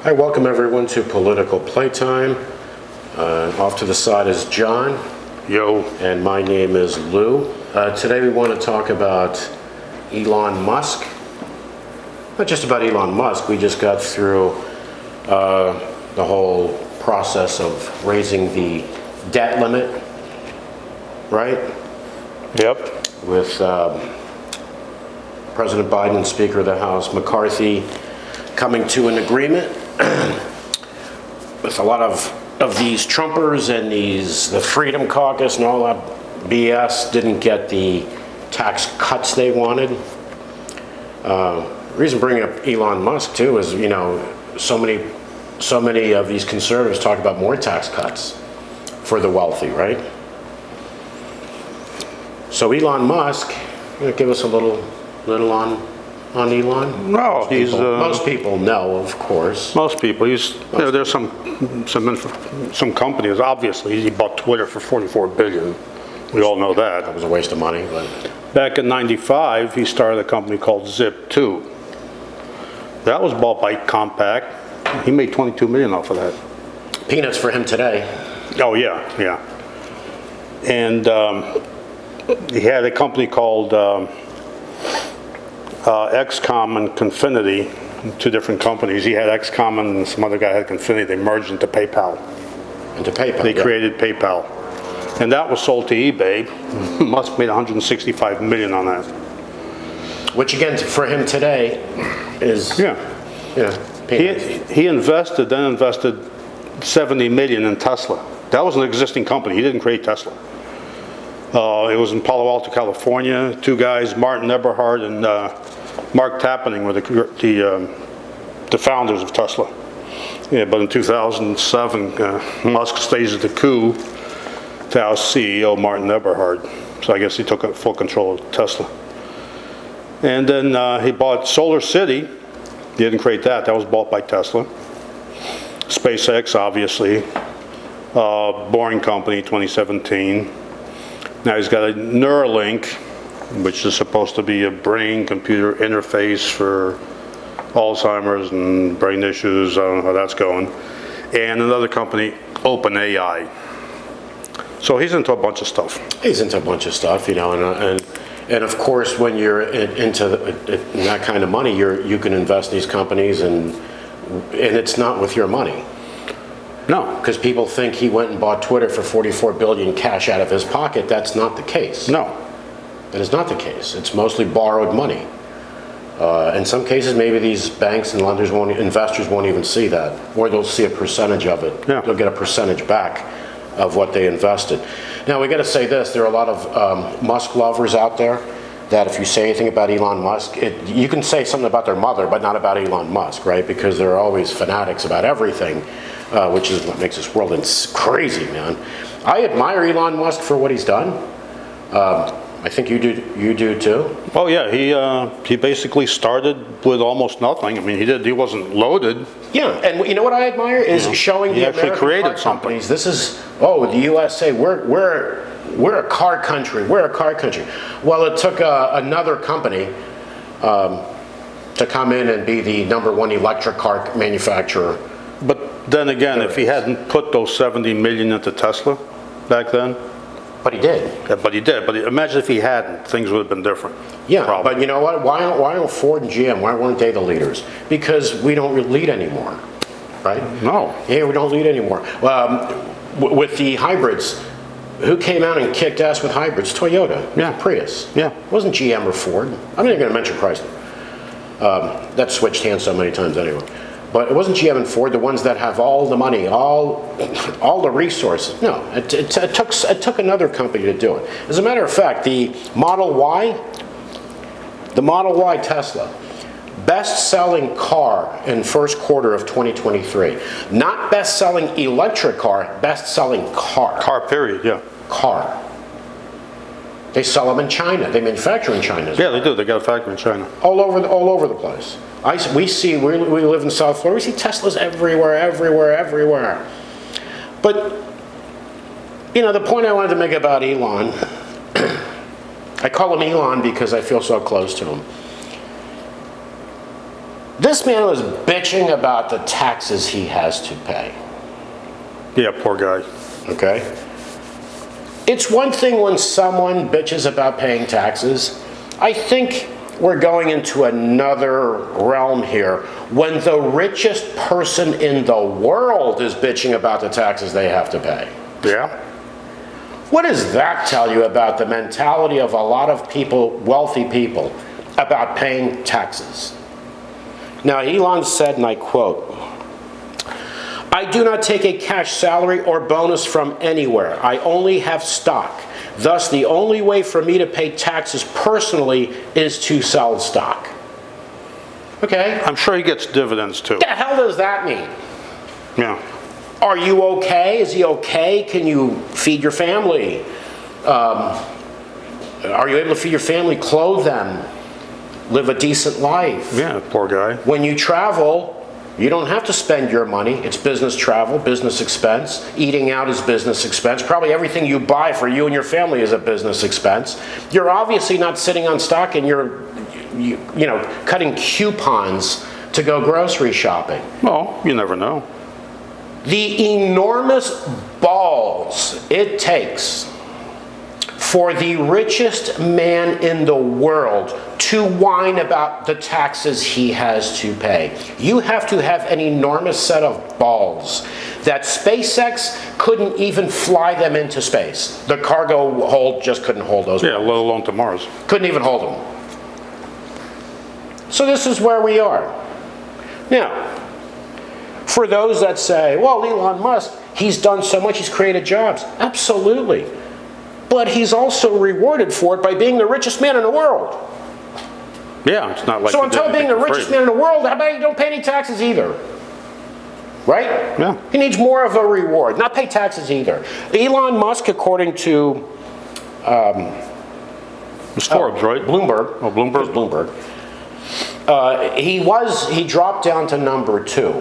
I welcome everyone to Political Playtime. Off to the side is John. Yo. And my name is Lou. Today we want to talk about Elon Musk. Not just about Elon Musk, we just got through the whole process of raising the debt limit, right? Yep. With President Biden, Speaker of the House, McCarthy, coming to an agreement with a lot of these Trumpers and the Freedom Caucus and all that BS didn't get the tax cuts they wanted. The reason bringing up Elon Musk too is, you know, so many of these conservatives talk about more tax cuts for the wealthy, right? So Elon Musk, give us a little on Elon. No, most people know, of course. Most people. There's some companies. Obviously, he bought Twitter for $44 billion. We all know that. That was a waste of money, but back in '95, he started a company called Zip2. That was bought by Compaq. He made $22 million off of that. Peanuts for him today. Oh yeah. And he had a company called XCOM and Confinity, two different companies. He had XCOM and some other guy had Confinity. They merged into PayPal. They created PayPal. And that was sold to eBay. Musk made $165 million on that. Which again, for him today, is peanuts. He invested $70 million in Tesla. That was an existing company. He didn't create Tesla. It was in Palo Alto, California. Two guys, Martin Eberhard and Mark Tappening, were the founders of Tesla. Yeah, but in 2007, Musk staged the coup to oust CEO Martin Eberhard. So I guess he took full control of Tesla. And then he bought Solar City. He didn't create that. That was bought by Tesla. SpaceX, obviously. Boring Company, 2017. Now he's got a Neuralink, which is supposed to be a brain-computer interface for Alzheimer's and brain issues. I don't know how that's going. And another company, OpenAI. So he's into a bunch of stuff. He's into a bunch of stuff, you know, and of course, when you're into that kind of money, you can invest in these companies, and it's not with your money. No. Because people think he went and bought Twitter for $44 billion cash out of his pocket. That's not the case. No. That is not the case. It's mostly borrowed money. In some cases, maybe these banks and investors won't even see that, or they'll see a percentage of it. Yeah. They'll get a percentage back of what they invested. Now, we got to say this. There are a lot of Musk lovers out there that if you say anything about Elon Musk, you can say something about their mother, but not about Elon Musk, right? Because they're always fanatics about everything. Which is what makes this world crazy, man. I admire Elon Musk for what he's done. I think you do too. Oh yeah, he basically started with almost nothing. I mean, he wasn't loaded. Yeah, and you know what I admire is showing the American car companies. This is the USA. We're a car country. We're a car country. Well, it took another company to come in and be the #1 electric car manufacturer. But then again, if he hadn't put those $70 million into Tesla back then. But he did. Yeah, but he did. But imagine if he hadn't, things would have been different. Yeah, probably. But you know what? Why don't Ford and GM, why weren't they the leaders? Because we don't lead anymore, right? No. Yeah, we don't lead anymore. With the hybrids, who came out and kicked ass with hybrids? Toyota. Yeah. Prius. Yeah. It wasn't GM or Ford. I'm not even going to mention Chrysler. That switched hands so many times anyway. But it wasn't GM and Ford, the ones that have all the money, all the resources. No, it took another company to do it. As a matter of fact, the Model Y Tesla, best-selling car in first quarter of 2023. Not best-selling electric car, best-selling car. Car, period, yeah. Car. They sell them in China. They manufacture in China. Yeah, they do. They got a factory in China. All over the place. We live in South Florida. We see Teslas everywhere. But, you know, the point I wanted to make about Elon, I call him Elon because I feel so close to him. This man was bitching about the taxes he has to pay. Yeah, poor guy. Okay? It's one thing when someone bitches about paying taxes. I think we're going into another realm here when the richest person in the world is bitching about the taxes they have to pay. Yeah. What does that tell you about the mentality of a lot of people, wealthy people, about paying taxes? Now, Elon said, and I quote, "I do not take a cash salary or bonus from anywhere. I only have stock. Thus, the only way for me to pay taxes personally is to sell stock." Okay? I'm sure he gets dividends too. What the hell does that mean? Yeah. Are you okay? Is he okay? Can you feed your family? Are you able to feed your family, clothe them, live a decent life? Yeah, poor guy. When you travel, you don't have to spend your money. It's business travel, business expense. Eating out is business expense. Probably everything you buy for you and your family is a business expense. You're obviously not sitting on stock and you're cutting coupons to go grocery shopping. Well, you never know. The enormous balls it takes for the richest man in the world to whine about the taxes he has to pay. You have to have an enormous set of balls that SpaceX couldn't even fly them into space. The cargo hold just couldn't hold those. Yeah, let alone to Mars. Couldn't even hold them. So this is where we are. Now, for those that say, well, Elon Musk, he's done so much, he's created jobs. Absolutely. But he's also rewarded for it by being the richest man in the world. Yeah, it's not like. So on top of being the richest man in the world, how about you don't pay any taxes either? Right? Yeah. He needs more of a reward, not pay taxes either. Elon Musk, according to It's Forbes, right? Bloomberg. Oh, Bloomberg. Bloomberg. He dropped down to number 2,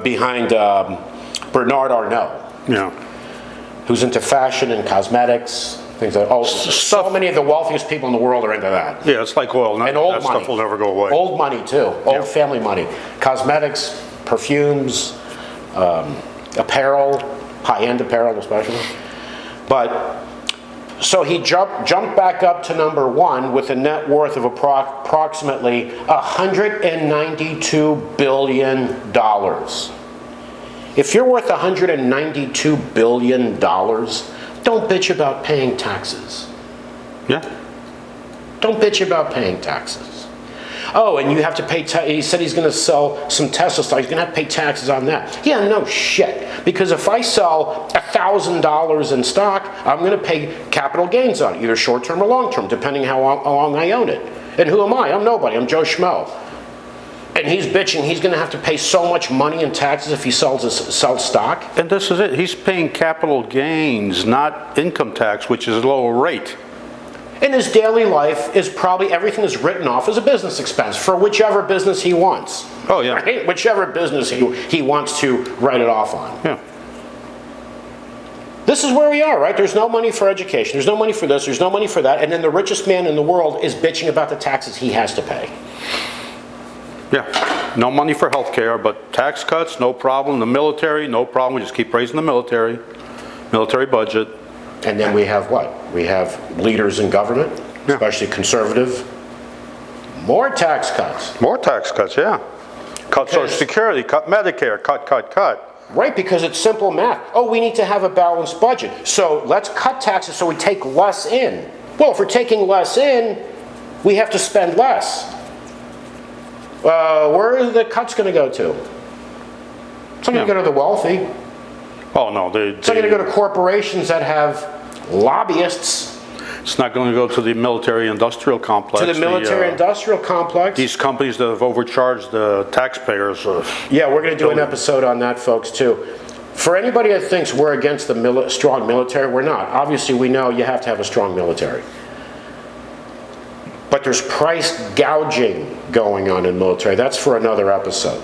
behind Bernard Arnault, Yeah. who's into fashion and cosmetics, things like that. Oh, so many of the wealthiest people in the world are into that. Yeah, it's like oil. And old that money. stuff will never go away. Old money too, old Yeah. family money. Cosmetics, perfumes, apparel, high-end apparel especially. But, so he jumped back up to number 1 with a net worth of approximately $192 billion. If you're worth $192 billion, don't bitch about paying taxes. Yeah. Don't bitch about paying taxes. Oh, and you have to pay, he said he's going to sell some Tesla stock. He's going to have to pay taxes on that. Yeah, no shit. Because if I sell $1,000 in stock, I'm going to pay capital gains on it, either short-term or long-term, depending how long I own it. And who am I? I'm nobody. I'm Joe Schmo. And he's bitching he's going to have to pay so much money in taxes if he sells stock. And this is it. He's paying capital gains, not income tax, which is a lower rate. In his daily life is probably everything is written off as a business expense for whichever business he wants. Oh, yeah. Right? Whichever business he wants to write it off on. Yeah. This is where we are, right? There's no money for education. There's no money for this. There's no money for that. And then the richest man in the world is bitching about the taxes he has to pay. Yeah. No money for health care, but tax cuts, no problem. The military, no problem. We just keep raising the military budget. And then we have what? We have leaders in government, Yeah. especially conservative. More tax cuts. More tax cuts, yeah. Cut Social Security, cut Medicare, cut. Right, because it's simple math. Oh, we need to have a balanced budget. So let's cut taxes so we take less in. Well, if we're taking less in, we have to spend less. Where are the cuts going to go to? It's not going to go to the wealthy. Oh, no. It's not going to go to corporations that have lobbyists. It's not going to go to the military-industrial complex. To the military-industrial complex. These companies that have overcharged the taxpayers. Yeah, we're going to do an episode on that, folks, too. For anybody that thinks we're against the strong military, we're not. Obviously, we know you have to have a strong military. But there's price gouging going on in military. That's for another episode.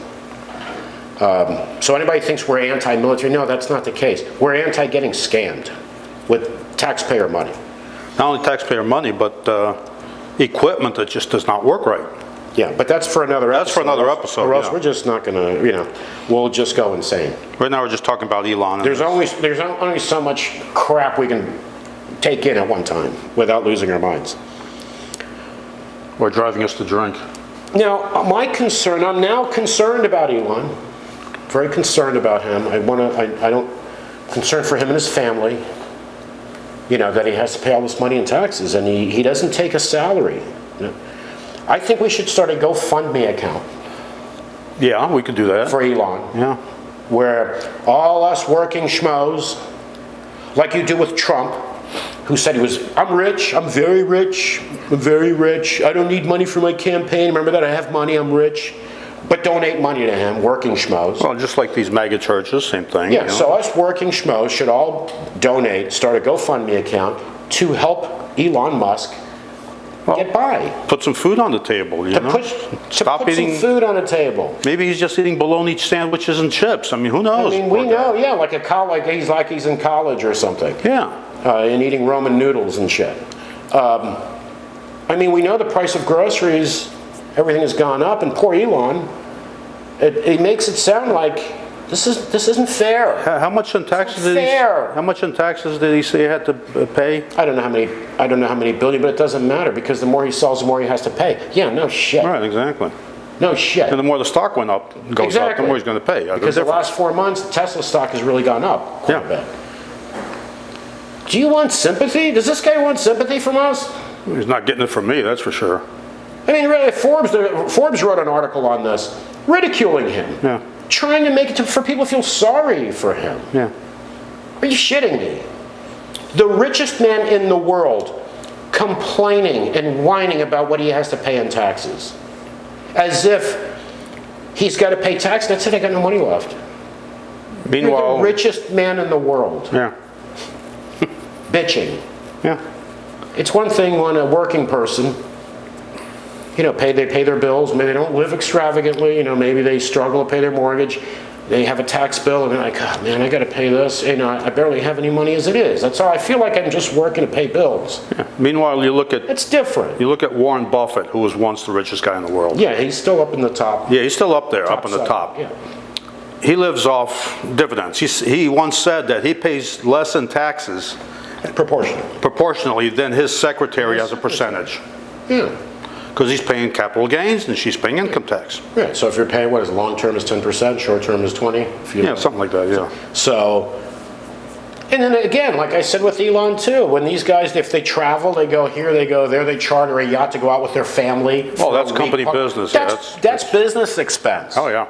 So anybody thinks we're anti-military, no, that's not the case. We're anti-getting scammed with taxpayer money. Not only taxpayer money, but equipment that just does not work right. Yeah, but that's for another episode. That's for another episode, Or else yeah. we're just not gonna, we'll just go insane. Right now, we're just talking about Elon. and There's only so much crap we can take in at one time without losing our minds. Or driving us to drink. Now, my concern, I'm now concerned about Elon. Very concerned about him. I'm concerned for him and his family. That he has to pay all this money in taxes, and he doesn't take a salary. I think we should start a GoFundMe account Yeah, we could do that. for Elon, Yeah. where all us working schmoes, like you do with Trump, who said I'm rich, I'm very rich, I don't need money for my campaign, remember that, I have money, I'm rich, but donate money to him, working schmoes. Well, just like these mega churches, same thing. Yeah, so us working schmoes should all donate, start a GoFundMe account to help Elon Musk get by. Put some food on the table, To put Stop eating. some food on the table. Maybe he's just eating bologna sandwiches and chips. I mean, who knows? We know, yeah, like he's in college or something. Yeah. And eating Roman noodles and shit. We know the price of groceries, everything has gone up, and poor Elon, it makes it sound like this isn't fair. How much in taxes How much in taxes did he say he had to pay? I don't know how many billion, but it doesn't matter because the more he sells, the more he has to pay. Yeah, no shit. Right, exactly. No shit. And the more the stock goes up, the more he's going to pay. Because the last 4 months, the Tesla stock has really gone up quite a bit. Do you want sympathy? Does this guy want sympathy from us? He's not getting it from me, that's for sure. Really, Forbes wrote an article on this, ridiculing him. Yeah. Trying to make it for people to feel sorry for him. Yeah. Are you shitting me? The richest man in the world complaining and whining about what he has to pay in taxes. As if he's got to pay tax, that's it, I got no money left. Meanwhile, You're the richest man in the world. Yeah. Bitching. Yeah. It's one thing when a working person, they pay their bills, maybe they don't live extravagantly, maybe they struggle to pay their mortgage, they have a tax bill, and they're like, oh man, I got to pay this, I barely have any money as it is. That's all, I feel like I'm just working to pay bills. Yeah. Meanwhile, you look at It's different. You look at Warren Buffett, who was once the richest guy in the world. Yeah, he's still up in the top. Yeah, he's still up there, up on the side. top. Yeah. He lives off dividends. He once said that he pays less in taxes proportionally than his secretary as a percentage. Yeah. Because he's paying capital gains and she's paying income tax. Right, so if you're paying, what is long term is 10%, short term is 20? Yeah, something like that, yeah. So, and then again, like I said with Elon too, when these guys, if they travel, they go here, they go there, they charter a yacht to go out with their family. Oh, that's company business. That's business expense. Oh, yeah.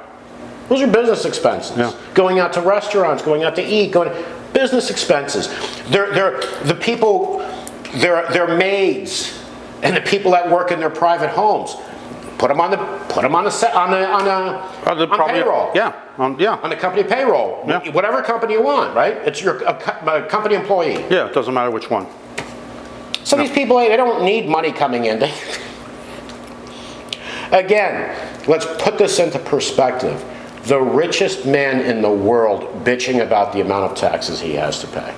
Those are business expenses. Yeah. Going out to restaurants, going out to eat, business expenses. They're the people, they're maids, and the people that work in their private homes. Put them on payroll. Yeah, On the company payroll. Yeah. Whatever company you want, right? It's your a company employee. Yeah, it doesn't matter which one. So these people, they don't need money coming in. Again, let's put this into perspective. The richest man in the world bitching about the amount of taxes he has to pay.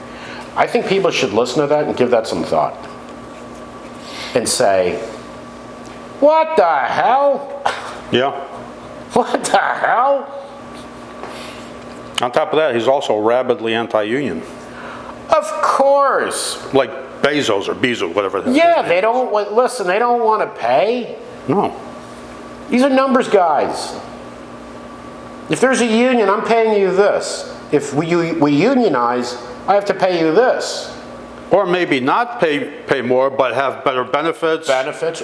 I think people should listen to that and give that some thought. And say, what the hell? Yeah. What the hell? On top of that, he's also rabidly anti-union. Of course. Like Bezos or Bezos, whatever. Yeah, they don't want to pay. No. These are numbers guys. If there's a union, I'm paying you this. If we unionize, I have to pay you this. Or maybe not pay more, but have better benefits.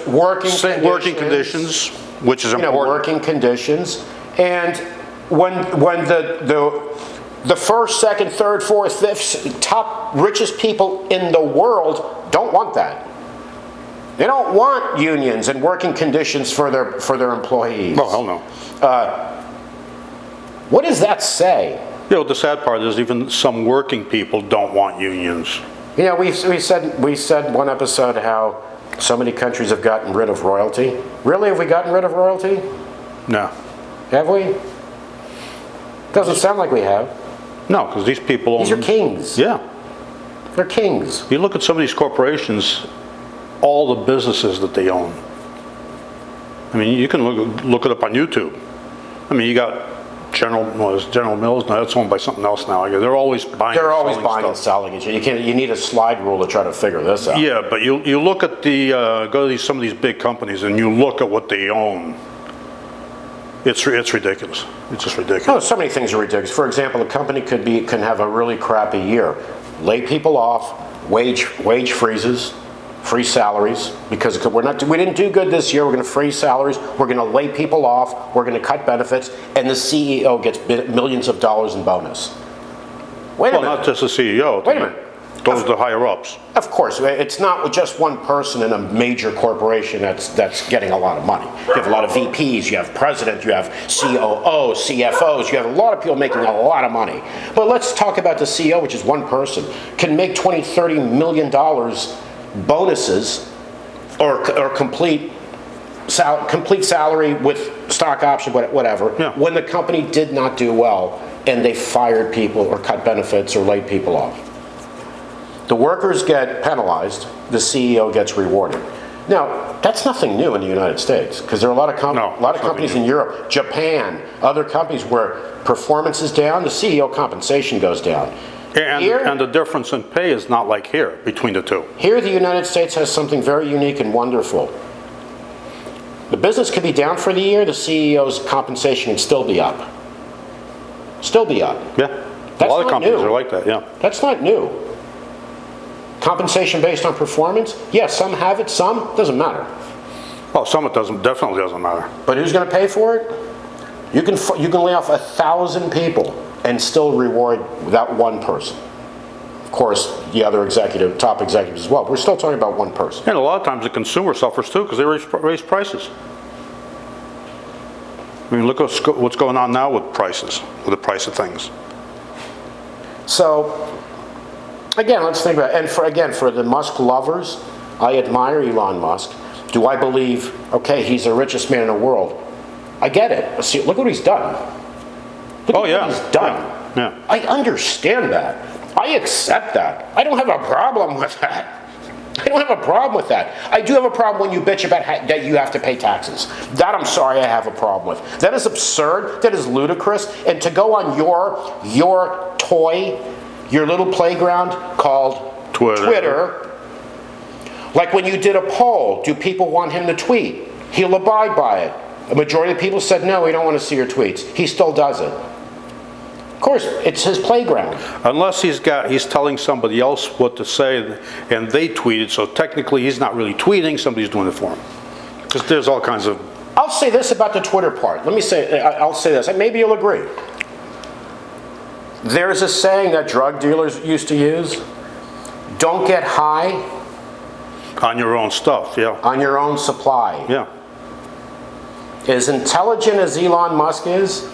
Working conditions, which is important. Working conditions. And when the first, second, third, fourth, fifth top richest people in the world don't want that. They don't want unions and working conditions for their employees. Oh, hell no. What does that say? The sad part is even some working people don't want unions. We said one episode how so many countries have gotten rid of royalty. Really, have we gotten rid of royalty? No. Have we? Doesn't sound like we have. No, because these people own... These are kings. Yeah. They're kings. You look at some of these corporations, all the businesses that they own. I mean, you can look it up on YouTube. I mean, you got General Mills. No, that's owned by something else now. They're always buying. They're always selling buying and stuff. selling it. You need a slide rule to try to figure this out. Yeah, but you look at go to some of these big companies and you look at what they own. It's ridiculous. It's just ridiculous. Oh, so many things are ridiculous. For example, a company can have a really crappy year, lay people off, wage freezes, free salaries, because we didn't do good this year. We're going to freeze salaries. We're going to lay people off. We're going to cut benefits, and the CEO gets millions of dollars in bonus. Wait a minute. Well, not just the CEO. Wait a minute. Those are the higher ups. Of course, it's not just one person in a major corporation that's getting a lot of money. You have a lot of VPs, you have president, you have COOs, CFOs, you have a lot of people making a lot of money. But let's talk about the CEO, which is one person, can make $20, $30 million bonuses or complete salary with stock option, whatever, Yeah. when the company did not do well and they fired people or cut benefits or laid people off. The workers get penalized, the CEO gets rewarded. Now, that's nothing new in the United States, because there are a lot of companies in Europe, Japan, other companies where performance is down, the CEO compensation goes down. And the difference in pay is not like here between the two. Here, the United States has something very unique and wonderful. The business could be down for the year, the CEO's compensation can still be up. Still be up. Yeah. That's a lot of not companies new. are like that, yeah. That's not new. Compensation based on performance? Yes, some have it, some doesn't matter. Well, some it definitely doesn't matter. But who's going to pay for it? You can lay off 1,000 people and still reward that one person. Of course, the other top executives as well. We're still talking about one person. And a lot of times the consumer suffers too because they raise prices. I mean, look at what's going on now with prices, with the price of things. So, again, let's think about it. And for the Musk lovers, I admire Elon Musk. Do I believe, okay, he's the richest man in the world? I get it. See, look what he's done. Look at what he's done. Yeah. I understand that. I accept that. I don't have a problem with that. I don't have a problem with that. I do have a problem when you bitch about that you have to pay taxes. That I'm sorry I have a problem with. That is absurd. That is ludicrous. And to go on your toy, your little playground called Twitter, like when you did a poll, do people want him to tweet? He'll abide by it. A majority of people said, no, we don't want to see your tweets. He still does it. Of course, it's his playground. Unless he's telling somebody else what to say and they tweeted, so technically he's not really tweeting, somebody's doing it for him. Because there's all kinds of... I'll say this about the Twitter part. I'll say this, and maybe you'll agree. There's a saying that drug dealers used to use. Don't get high. On your own stuff, yeah. On your own supply. Yeah. As intelligent as Elon Musk is,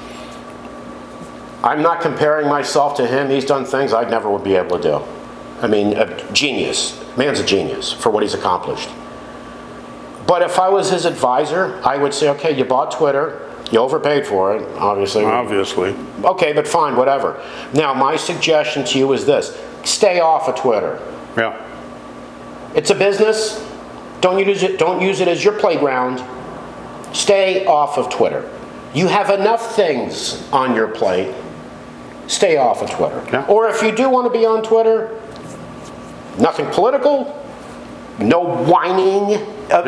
I'm not comparing myself to him. He's done things I never would be able to do. I mean, a genius. Man's a genius for what he's accomplished. But if I was his advisor, I would say, okay, you bought Twitter. You overpaid for it, obviously. Obviously. Okay, but fine, whatever. Now, my suggestion to you is this. Stay off of Twitter. Yeah. It's a business. Don't use it as your playground. Stay off of Twitter. You have enough things on your plate. Stay off of Twitter. Yeah. Or if you do want to be on Twitter, nothing political, no whining of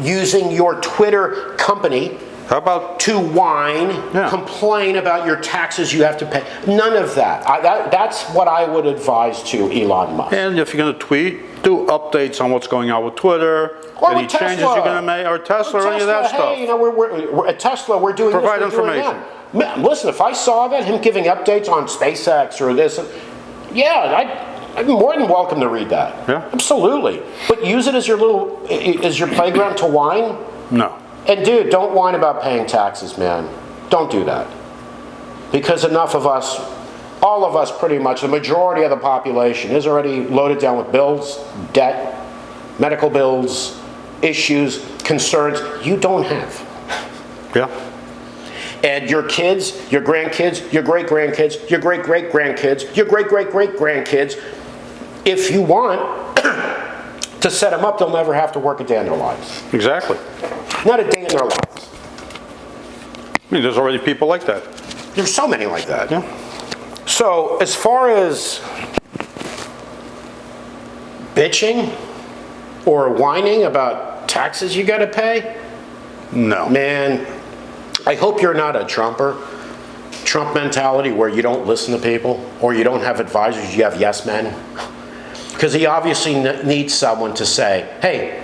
using your Twitter company How about to whine, complain about your taxes you have to pay. None of that. That's what I would advise to Elon Musk. And if you're going to tweet, do updates on what's going on with Twitter, or any with changes Tesla. you're going to make, or Tesla, or any of that stuff. Hey, you know, we're at Tesla, we're doing Provide this, we're doing information. that. Listen, if I saw that, him giving updates on SpaceX or this, I'd be more than welcome to read that. Yeah. Absolutely. But use it as your playground to whine? No. And dude, don't whine about paying taxes, man. Don't do that. Because enough of us, all of us pretty much, the majority of the population is already loaded down with bills, debt, medical bills, issues, concerns you don't have. Yeah. And your kids, your grandkids, your great-grandkids, your great-great-grandkids, your great-great-great-grandkids, if you want, to set them up, they'll never have to work a day in their lives. Exactly. Not a day in their lives. I mean, there's already people like that. There's so many like that. Yeah. So as far as bitching or whining about taxes you got to pay, No. man, I hope you're not a Trumper. Trump mentality where you don't listen to people or you don't have advisors, you have yes men. Because he obviously needs someone to say, hey,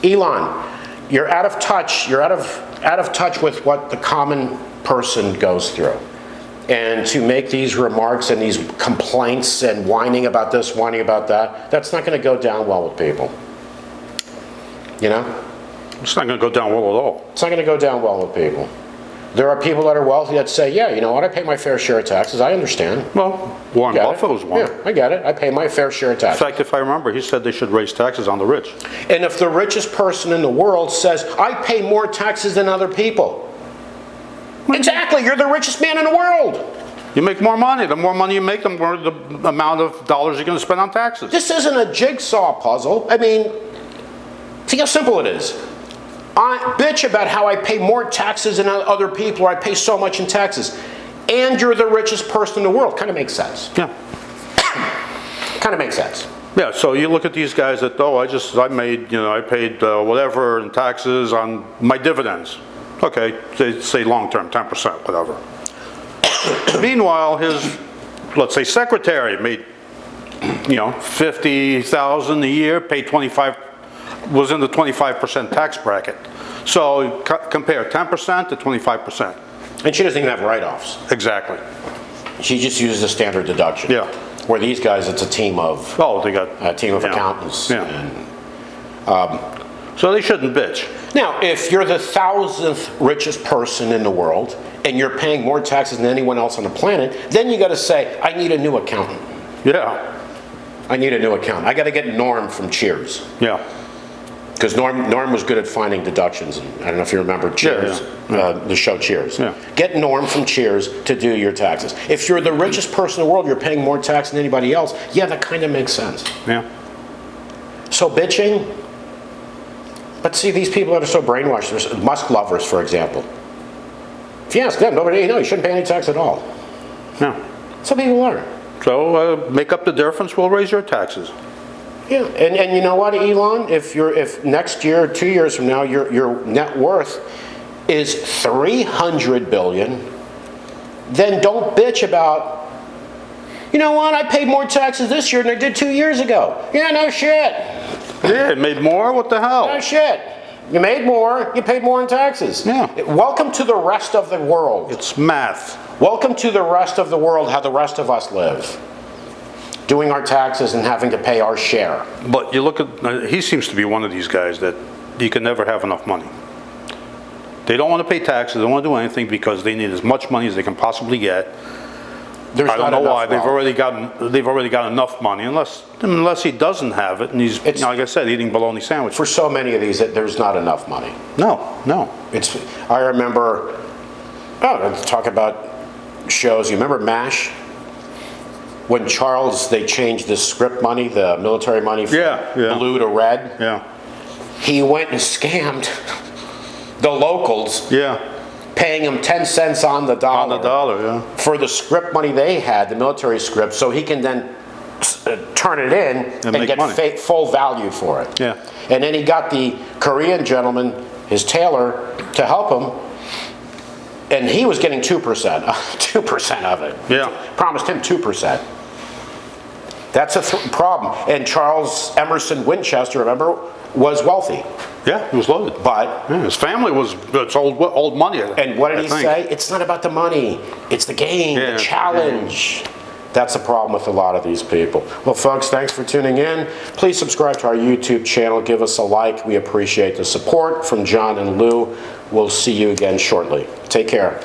Elon, you're out of touch. You're out of touch with what the common person goes through. And to make these remarks and these complaints and whining about this, whining about that, that's not going to go down well with people. You know? It's not going to go down well at all. It's not going to go down well with people. There are people that are wealthy that say, yeah, you know what, I pay my fair share of taxes. I understand. Well, Warren Get Buffett it? was one. Yeah, I get it. I pay my fair share of In taxes. fact, if I remember, he said they should raise taxes on the rich. And if the richest person in the world says, I pay more taxes than other people. Exactly, you're the richest man in the world. You make more money. The more money you make, the more the amount of dollars you're going to spend on taxes. This isn't a jigsaw puzzle. I mean, see how simple it is. I bitch about how I pay more taxes than other people, or I pay so much in taxes. And you're the richest person in the world. Kind of makes sense. Yeah. Kind of makes sense. Yeah, so you look at these guys that, oh, I paid whatever in taxes on my dividends. Okay, they say long-term, 10%, whatever. Meanwhile, his, let's say, secretary made, $50,000 a year, paid 25, was in the 25% tax bracket. So compare 10% to 25%. And she doesn't even have write-offs. Exactly. She just uses a standard deduction. Yeah. Where these guys, it's a team of Oh, they got accountants. Yeah. And, so they shouldn't bitch. now, if you're the 1,000th richest person in the world and you're paying more taxes than anyone else on the planet, then you got to say, I need a new accountant. Yeah. I need a new accountant. I got to get Norm from Cheers. Yeah. Because Norm was good at finding deductions. I don't know if you remember Cheers, the show Cheers. Yeah. Get Norm from Cheers to do your taxes. If you're the richest person in the world, you're paying more tax than anybody else, yeah, that kind of makes sense. Yeah. So bitching, but see, these people that are so brainwashed, there's Musk lovers, for example. If you ask them, nobody, you shouldn't pay any tax at all. Yeah. Some people are. So make up the difference, we'll raise your taxes. Yeah, and you know what, Elon? If next year or 2 years from now your net worth is $300 billion, then don't bitch about, you know what, I paid more taxes this year than I did 2 years ago. Yeah, no shit. Yeah, it made more? What the hell? No shit. You made more, you paid more in taxes. Yeah. Welcome to the rest of the world. It's math. Welcome to the rest of the world, how the rest of us live. Doing our taxes and having to pay our share. But you look at, he seems to be one of these guys that you can never have enough money. They don't want to pay taxes, they don't want to do anything because they need as much money as they can possibly get. There's I don't know why. wealth. They've already got enough money, unless he doesn't have it, and he's, like I said, eating bologna sandwiches. For so many of these, there's not enough money. No. I remember, let's talk about shows. You remember MASH? When they changed the script money, the military money from blue to red. Yeah. He went and scammed the locals. Yeah. Paying them 10 cents on the dollar. On the dollar, yeah. For the script money they had, the military script, so he can then turn it in and get full value for it. Yeah. And then he got the Korean gentleman, his tailor, to help him. And he was getting 2%, 2% of it. Yeah. Promised him 2%. That's a problem. And Charles Emerson Winchester, remember, was wealthy. Yeah, he was loaded. But his family it's old money. And what did he say? It's not about the money. It's the game, the challenge. Yeah. That's the problem with a lot of these people. Well, folks, thanks for tuning in. Please subscribe to our YouTube channel. Give us a like. We appreciate the support from John and Lou. We'll see you again shortly. Take care.